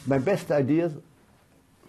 My best ideas,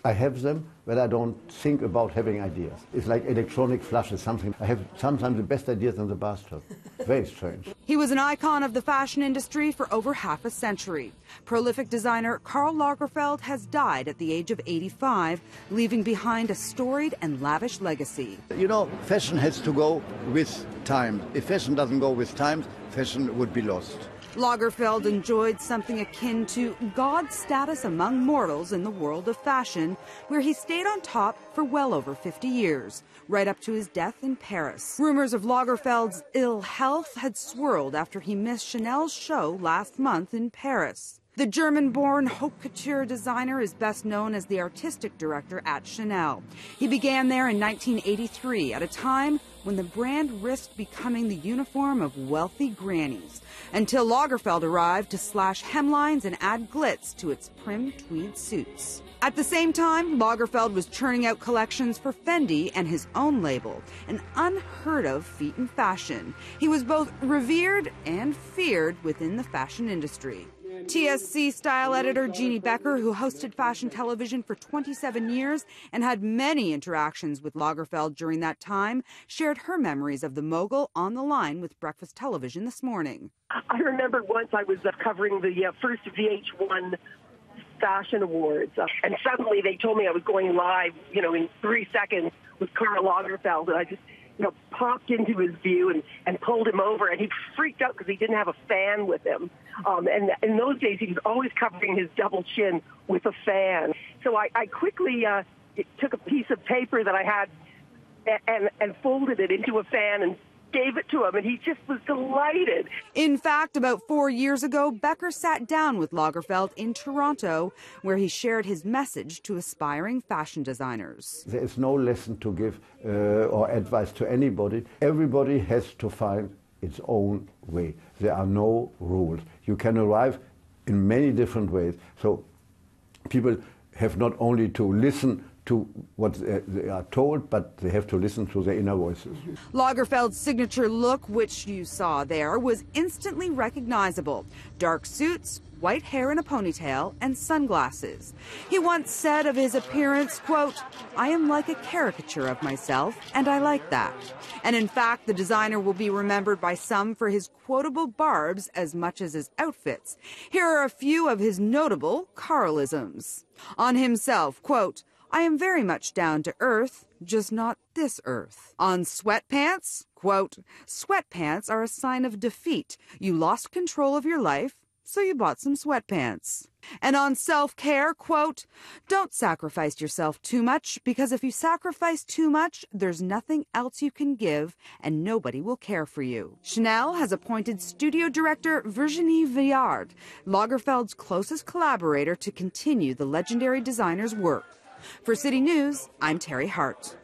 I have them, but I don't think about having ideas. It's like electronic flushes, something. I have sometimes the best ideas in the bathtub. Very strange. He was an icon of the fashion industry for over half a century. Prolific designer Karl Lagerfeld has died at the age of 85, leaving behind a storied and lavish legacy. You know, fashion has to go with time. If fashion doesn't go with time, fashion would be lost. Lagerfeld enjoyed something akin to God's status among mortals in the world of fashion, where he stayed on top for well over 50 years, right up to his death in Paris. Rumors of Lagerfeld's ill health had swirled after he missed Chanel's show last month in Paris. The German-born haute couture designer is best known as the artistic director at Chanel. He began there in 1983 at a time when the brand risked becoming the uniform of wealthy grannies, until Lagerfeld arrived to slash hemlines and add glitz to its prim tweed suits. At the same time, Lagerfeld was churning out collections for Fendi and his own label, an unheard-of feat in fashion. He was both revered and feared within the fashion industry. TSC style editor Jeannie Becker, who hosted fashion television for 27 years and had many interactions with Lagerfeld during that time, shared her memories of the mogul on the line with Breakfast Television this morning. I remember once I was covering the first VH1 Fashion Awards, and suddenly they told me I was going live, in 3 seconds with Karl Lagerfeld, and I just, popped into his view and pulled him over, and he freaked out because he didn't have a fan with him. And in those days, he was always covering his double chin with a fan. So I quickly took a piece of paper that I had and folded it into a fan and gave it to him, and he just was delighted. In fact, about 4 years ago, Becker sat down with Lagerfeld in Toronto, where he shared his message to aspiring fashion designers. There is no lesson to give or advice to anybody. Everybody has to find its own way. There are no rules. You can arrive in many different ways. So people have not only to listen to what they are told, but they have to listen to their inner voices. Lagerfeld's signature look, which you saw there, was instantly recognizable. Dark suits, white hair in a ponytail, and sunglasses. He once said of his appearance, quote, "I am like a caricature of myself, and I like that." And in fact, the designer will be remembered by some for his quotable barbs as much as his outfits. Here are a few of his notable Karlisms. On himself, quote, "I am very much down to earth, just not this earth." On sweatpants, quote, "Sweatpants are a sign of defeat. You lost control of your life, so you bought some sweatpants." And on self-care, quote, "Don't sacrifice yourself too much, because if you sacrifice too much, there's nothing else you can give, and nobody will care for you." Chanel has appointed studio director Virginie Viard, Lagerfeld's closest collaborator, to continue the legendary designer's work. For City News, I'm Teri Hart.